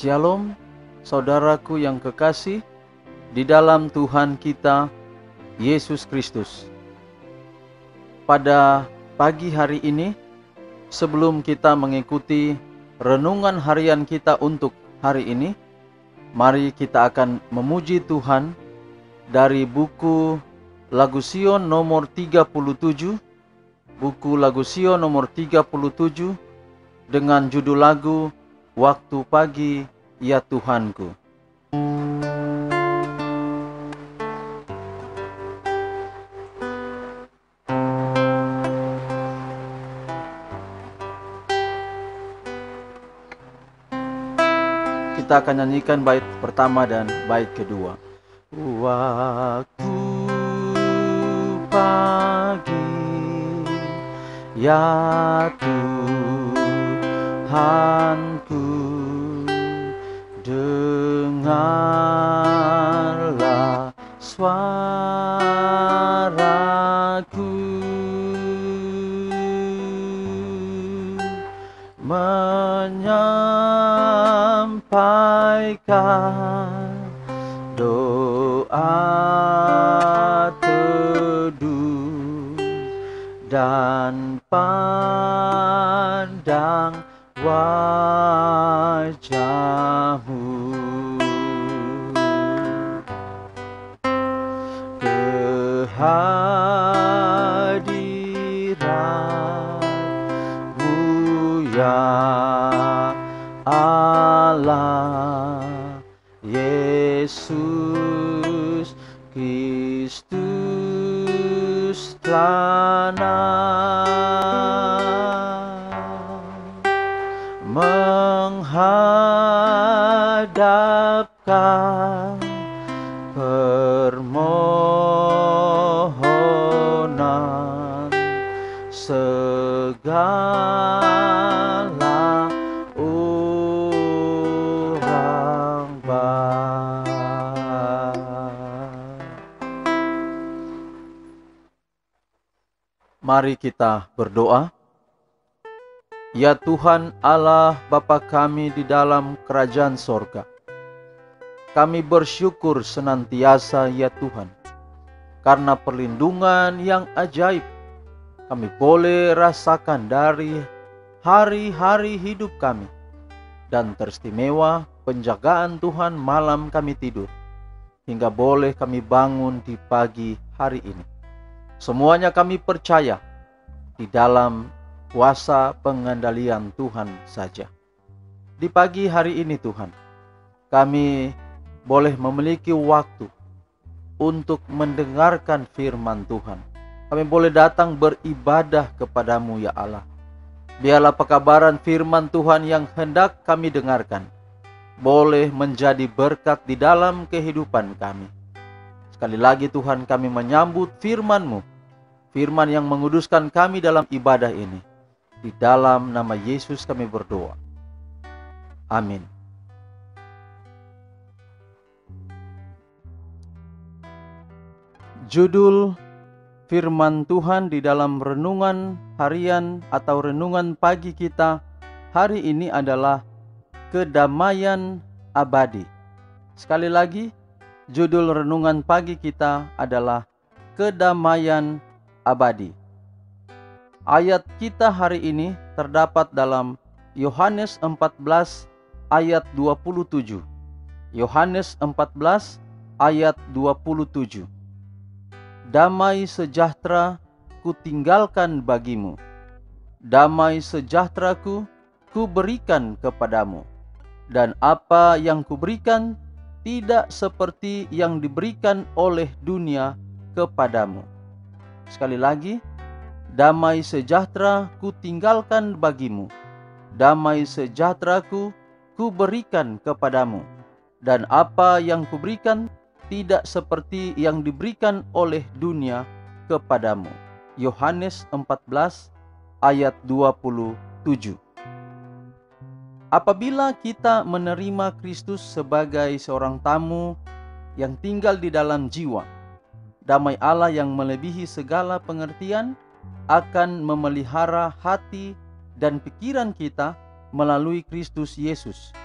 Shalom, saudaraku yang kekasih di dalam Tuhan kita, Yesus Kristus. Pada pagi hari ini, sebelum kita mengikuti renungan harian kita untuk hari ini, mari kita akan memuji Tuhan dari buku Lagu Sion nomor 37, buku Lagu Sion nomor 37 dengan judul lagu Waktu Pagi Ya Tuhanku. Kita akan nyanyikan bait pertama dan bait kedua. Waktu pagi ya Tuhanku, dengarlah suaraku, menyampaikan doa teduh dan pandang wajahmu, kehadiranmu ya Allah, Yesus Kristus menghadapkan permohonan segala orang baik. Mari kita berdoa. Ya Tuhan Allah Bapa kami di dalam kerajaan sorga, kami bersyukur senantiasa ya Tuhan, karena perlindungan yang ajaib kami boleh rasakan dari hari-hari hidup kami, dan teristimewa penjagaan Tuhan malam kami tidur, hingga boleh kami bangun di pagi hari ini. Semuanya kami percaya di dalam kuasa pengendalian Tuhan saja. Di pagi hari ini Tuhan, kami boleh memiliki waktu untuk mendengarkan firman Tuhan. Kami boleh datang beribadah kepadamu ya Allah. Biarlah pekabaran firman Tuhan yang hendak kami dengarkan boleh menjadi berkat di dalam kehidupan kami. Sekali lagi Tuhan, kami menyambut firman-Mu, firman yang menguduskan kami dalam ibadah ini. Di dalam nama Yesus kami berdoa. Amin. Judul firman Tuhan di dalam renungan harian atau renungan pagi kita hari ini adalah kedamaian abadi. Sekali lagi, judul renungan pagi kita adalah kedamaian abadi. Ayat kita hari ini terdapat dalam Yohanes 14 ayat 27. Yohanes 14 ayat 27. Damai sejahtera kutinggalkan bagimu, damai sejahteraku kuberikan kepadamu, dan apa yang kuberikan tidak seperti yang diberikan oleh dunia kepadamu. Sekali lagi, damai sejahtera kutinggalkan bagimu, damai sejahteraku kuberikan kepadamu, dan apa yang kuberikan tidak seperti yang diberikan oleh dunia kepadamu. Yohanes 14 ayat 27. Apabila kita menerima Kristus sebagai seorang tamu yang tinggal di dalam jiwa, damai Allah yang melebihi segala pengertian akan memelihara hati dan pikiran kita melalui Kristus Yesus.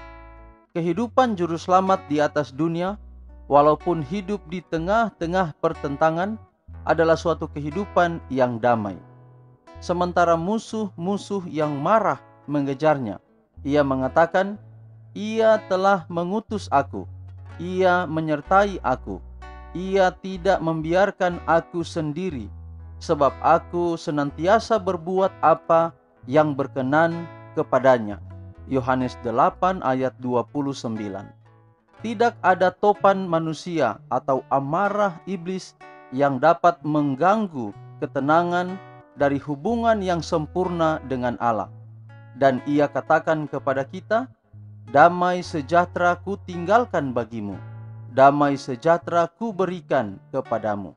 Kehidupan juru selamat di atas dunia, walaupun hidup di tengah-tengah pertentangan, adalah suatu kehidupan yang damai. Sementara musuh-musuh yang marah mengejarnya, ia mengatakan, "Ia telah mengutus aku, ia menyertai aku, ia tidak membiarkan aku sendiri, sebab aku senantiasa berbuat apa yang berkenan kepadanya." Yohanes 8 ayat 29. Tidak ada topan manusia atau amarah iblis yang dapat mengganggu ketenangan dari hubungan yang sempurna dengan Allah. Dan ia katakan kepada kita, "Damai sejahtera ku tinggalkan bagimu, damai sejahtera ku berikan kepadamu.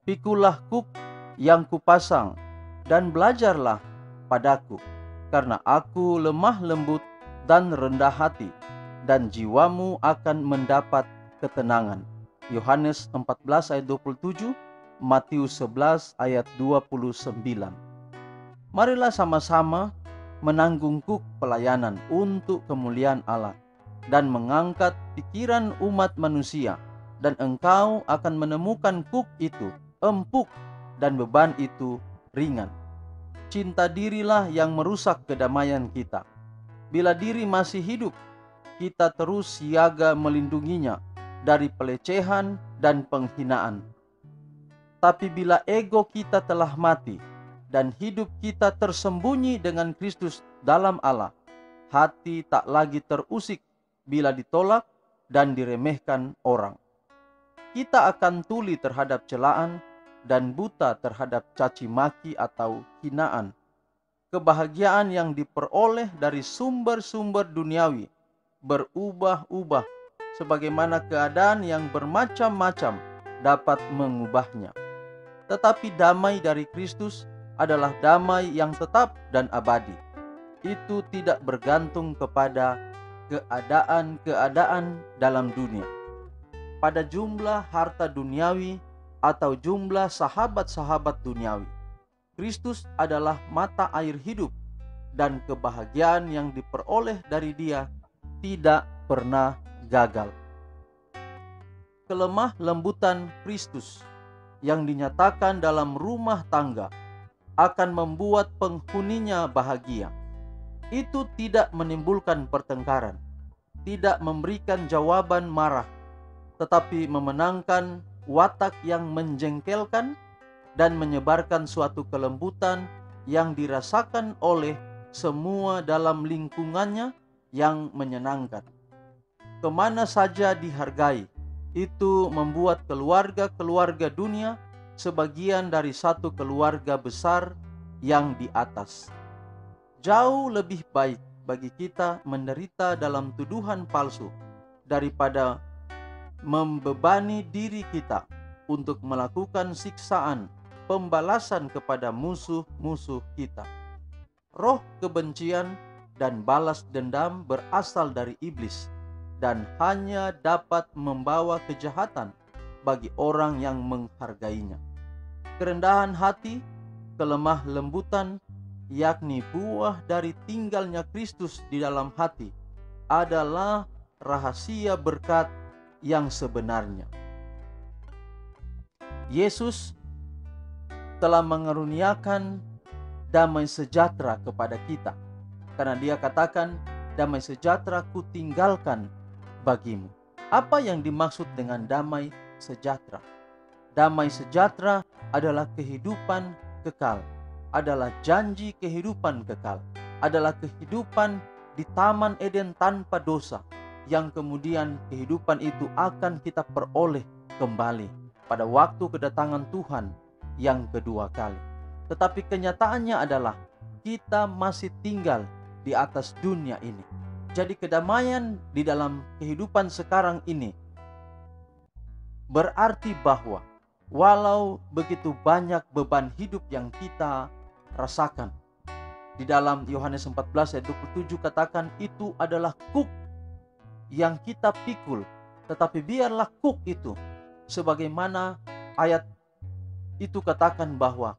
Pikulah kuk yang kupasang dan belajarlah padaku, karena aku lemah lembut dan rendah hati, dan jiwamu akan mendapat ketenangan." Yohanes 14 ayat 27, Matius 11 ayat 29. Marilah sama-sama menanggung kuk pelayanan untuk kemuliaan Allah dan mengangkat pikiran umat manusia, dan engkau akan menemukan kuk itu empuk dan beban itu ringan. Cinta dirilah yang merusak kedamaian kita. Bila diri masih hidup, kita terus siaga melindunginya dari pelecehan dan penghinaan. Tapi bila ego kita telah mati dan hidup kita tersembunyi dengan Kristus dalam Allah, hati tak lagi terusik bila ditolak dan diremehkan orang. Kita akan tuli terhadap celaan dan buta terhadap caci maki atau hinaan. Kebahagiaan yang diperoleh dari sumber-sumber duniawi berubah-ubah, sebagaimana keadaan yang bermacam-macam dapat mengubahnya. Tetapi damai dari Kristus adalah damai yang tetap dan abadi. Itu tidak bergantung kepada keadaan-keadaan dalam dunia, pada jumlah harta duniawi atau jumlah sahabat-sahabat duniawi. Kristus adalah mata air hidup, dan kebahagiaan yang diperoleh dari Dia tidak pernah gagal. Kelemah lembutan Kristus yang dinyatakan dalam rumah tangga akan membuat penghuninya bahagia. Itu tidak menimbulkan pertengkaran, tidak memberikan jawaban marah, tetapi memenangkan watak yang menjengkelkan dan menyebarkan suatu kelembutan yang dirasakan oleh semua dalam lingkungannya yang menyenangkan. Kemana saja dihargai, itu membuat keluarga-keluarga dunia sebagian dari satu keluarga besar yang di atas. Jauh lebih baik bagi kita menderita dalam tuduhan palsu daripada membebani diri kita untuk melakukan siksaan pembalasan kepada musuh-musuh kita. Roh kebencian dan balas dendam berasal dari iblis dan hanya dapat membawa kejahatan bagi orang yang menghargainya. Kerendahan hati, kelemah lembutan, yakni buah dari tinggalnya Kristus di dalam hati, adalah rahasia berkat yang sebenarnya. Yesus telah mengaruniakan damai sejahtera kepada kita, karena Dia katakan, "Damai sejahtera ku tinggalkan bagimu." Apa yang dimaksud dengan damai sejahtera? Damai sejahtera adalah kehidupan kekal, adalah janji kehidupan kekal, adalah kehidupan di Taman Eden tanpa dosa, yang kemudian kehidupan itu akan kita peroleh kembali pada waktu kedatangan Tuhan yang kedua kali. Tetapi kenyataannya adalah kita masih tinggal di atas dunia ini. Jadi kedamaian di dalam kehidupan sekarang ini berarti bahwa walau begitu banyak beban hidup yang kita rasakan, di dalam Yohanes 14 ayat 27 katakan itu adalah kuk yang kita pikul, tetapi biarlah kuk itu, sebagaimana ayat itu katakan bahwa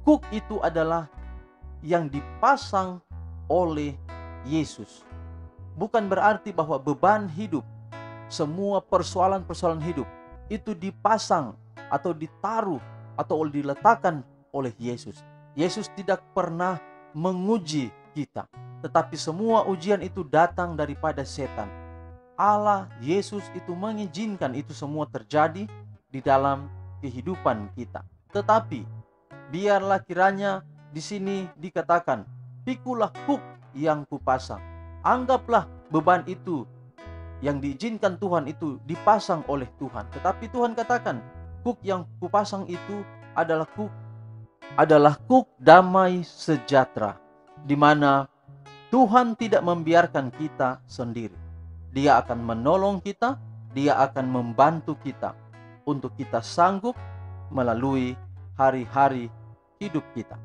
kuk itu adalah yang dipasang oleh Yesus. bukan berarti bahwa beban hidup, semua persoalan-persoalan hidup itu dipasang atau ditaruh atau diletakkan oleh Yesus. Yesus tidak pernah menguji kita, tetapi semua ujian itu datang daripada setan. Allah, Yesus itu mengizinkan itu semua terjadi di dalam kehidupan kita. Tetapi biarlah kiranya di sini dikatakan, pikulah kuk yang kupasang. Anggaplah beban itu yang diizinkan Tuhan itu dipasang oleh Tuhan. Tetapi Tuhan katakan, kuk yang kupasang itu adalah kuk damai sejahtera, di mana Tuhan tidak membiarkan kita sendiri. Dia akan menolong kita, Dia akan membantu kita untuk kita sanggup melalui hari-hari hidup kita.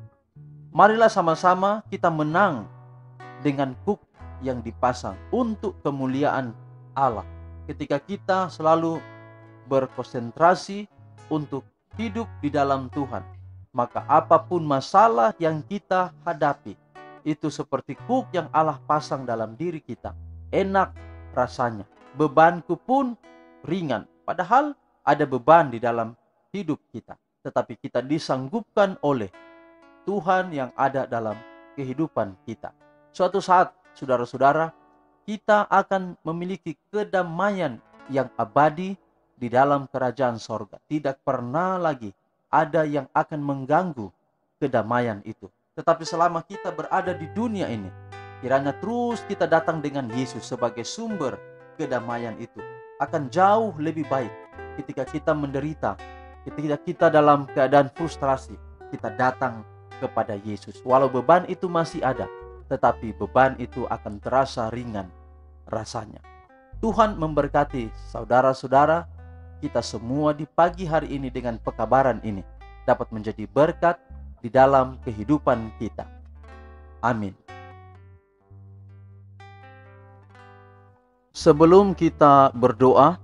Marilah sama-sama kita menang dengan kuk yang dipasang untuk kemuliaan Allah. Ketika kita selalu berkonsentrasi untuk hidup di dalam Tuhan, maka apapun masalah yang kita hadapi, itu seperti kuk yang Allah pasang dalam diri kita. Enak rasanya, bebanku pun ringan. Padahal ada beban di dalam hidup kita, tetapi kita disanggupkan oleh Tuhan yang ada dalam kehidupan kita. Suatu saat, saudara-saudara, kita akan memiliki kedamaian yang abadi di dalam kerajaan sorga. Tidak pernah lagi ada yang akan mengganggu kedamaian itu. Tetapi selama kita berada di dunia ini, kiranya terus kita datang dengan Yesus sebagai sumber kedamaian itu. Akan jauh lebih baik ketika kita menderita, ketika kita dalam keadaan frustrasi, kita datang kepada Yesus. Walau beban itu masih ada, tetapi beban itu akan terasa ringan rasanya. Tuhan memberkati saudara-saudara kita semua di pagi hari ini dengan pekabaran ini dapat menjadi berkat di dalam kehidupan kita. Amin. Sebelum kita berdoa,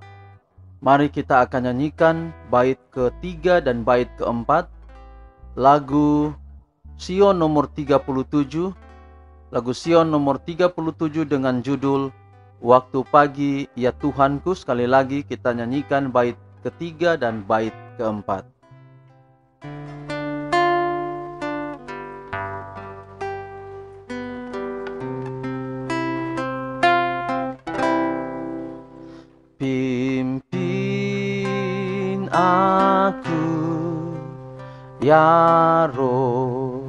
mari kita akan nyanyikan bait ketiga dan bait keempat lagu Sion nomor 37, lagu Sion nomor 37 dengan judul Waktu Pagi Ya Tuhanku. Sekali lagi kita nyanyikan bait ketiga dan bait keempat. Pimpin aku ya Roh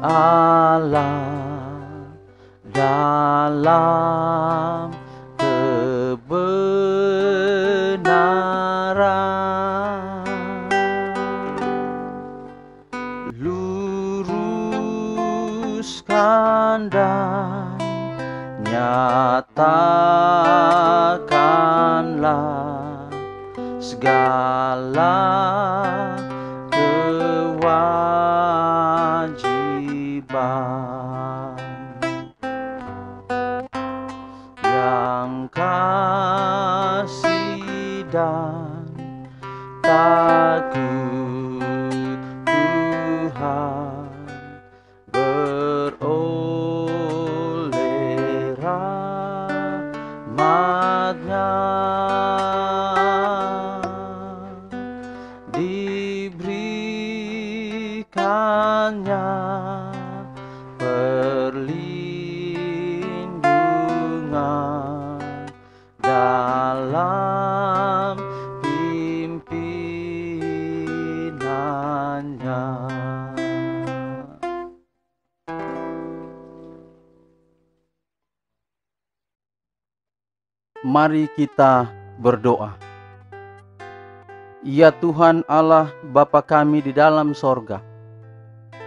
Allah dalam kebenaran, luruskan dan nyatakanlah segala kewajiban yang kasih dan takut Tuhan beroleh rahmat-Nya, diberikannya perlindungan dalam pimpinannya. Mari kita berdoa. Ya Tuhan Allah Bapa kami di dalam sorga,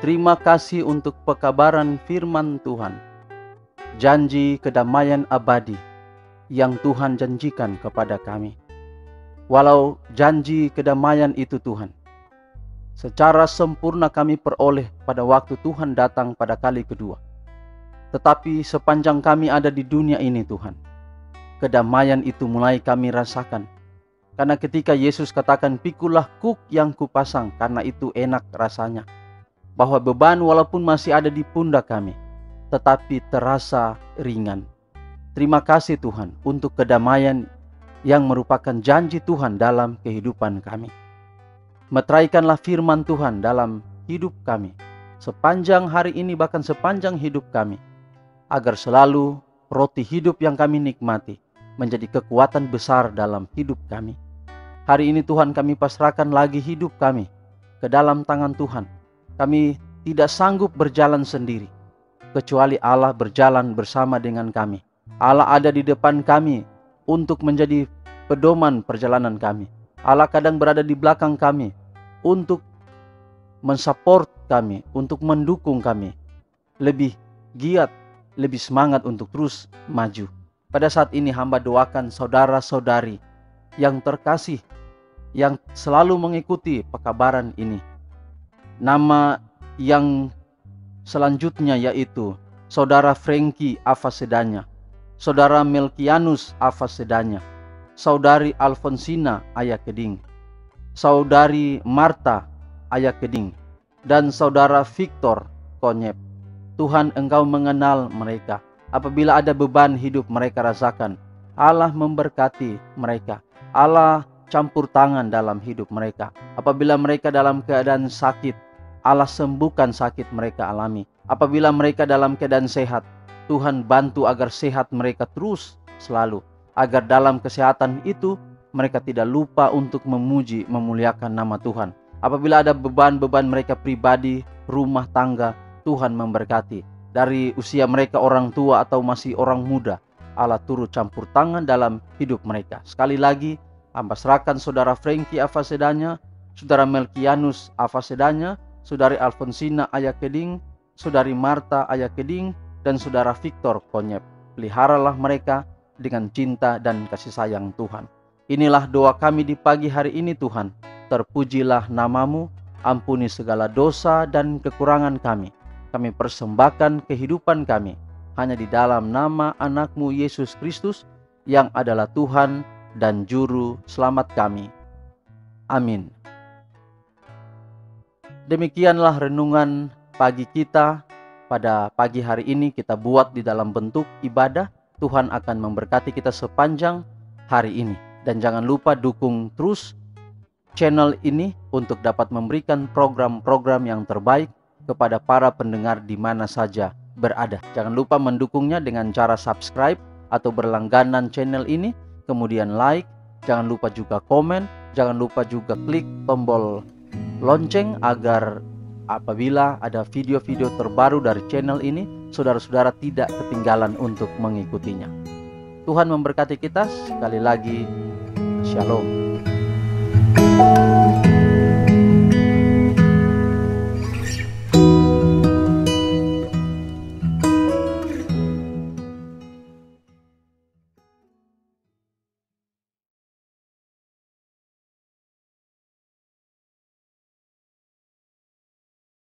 terima kasih untuk pekabaran firman Tuhan, janji kedamaian abadi yang Tuhan janjikan kepada kami. Walau janji kedamaian itu Tuhan, secara sempurna kami peroleh pada waktu Tuhan datang pada kali kedua. Tetapi sepanjang kami ada di dunia ini Tuhan, kedamaian itu mulai kami rasakan. Karena ketika Yesus katakan, pikulah kuk yang kupasang, karena itu enak rasanya. Bahwa beban walaupun masih ada di pundak kami, tetapi terasa ringan. Terima kasih Tuhan untuk kedamaian yang merupakan janji Tuhan dalam kehidupan kami. Meteraikanlah firman Tuhan dalam hidup kami sepanjang hari ini, bahkan sepanjang hidup kami, agar selalu roti hidup yang kami nikmati menjadi kekuatan besar dalam hidup kami. Hari ini Tuhan, kami pasrahkan lagi hidup kami ke dalam tangan Tuhan. Kami tidak sanggup berjalan sendiri, kecuali Allah berjalan bersama dengan kami. Allah ada di depan kami untuk menjadi pedoman perjalanan kami. Allah kadang berada di belakang kami untuk mensupport kami, untuk mendukung kami lebih giat, lebih semangat untuk terus maju. Pada saat ini hamba doakan saudara-saudari yang terkasih, yang selalu mengikuti pekabaran ini. Nama yang selanjutnya yaitu Saudara Frankie Avasedanya, Saudara Melkianus Avasedanya, Saudari Alfonsina Ayah Keding, Saudari Marta Ayah Keding, dan Saudara Victor Konyep. Tuhan, Engkau mengenal mereka. Apabila ada beban hidup mereka rasakan, Allah memberkati mereka. Allah campur tangan dalam hidup mereka. Apabila mereka dalam keadaan sakit, Allah sembuhkan sakit mereka alami. Apabila mereka dalam keadaan sehat, Tuhan bantu agar sehat mereka terus selalu. Agar dalam kesehatan itu mereka tidak lupa untuk memuji, memuliakan nama Tuhan. Apabila ada beban-beban mereka pribadi, rumah tangga, Tuhan memberkati. Dari usia mereka orang tua atau masih orang muda, Allah turut campur tangan dalam hidup mereka. Sekali lagi, hamba serahkan Saudara Frankie Avasedanya, Saudara Melkianus Avasedanya, Saudari Alfonsina Ayah Keding, Saudari Marta Ayah Keding, dan Saudara Victor Konyep. Peliharalah mereka dengan cinta dan kasih sayang Tuhan. Inilah doa kami di pagi hari ini Tuhan. Terpujilah nama-Mu, ampuni segala dosa dan kekurangan kami. Kami persembahkan kehidupan kami hanya di dalam nama anak-Mu Yesus Kristus yang adalah Tuhan dan Juru Selamat kami. Amin. Demikianlah renungan pagi kita pada pagi hari ini, kita buat di dalam bentuk ibadah. Tuhan akan memberkati kita sepanjang hari ini. Dan jangan lupa dukung terus channel ini untuk dapat memberikan program-program yang terbaik kepada para pendengar di mana saja berada. Jangan lupa mendukungnya dengan cara subscribe atau berlangganan channel ini, kemudian like, jangan lupa juga komen, jangan lupa juga klik tombol lonceng agar apabila ada video-video terbaru dari channel ini, saudara-saudara tidak ketinggalan untuk mengikutinya. Tuhan memberkati kita sekali lagi. Shalom.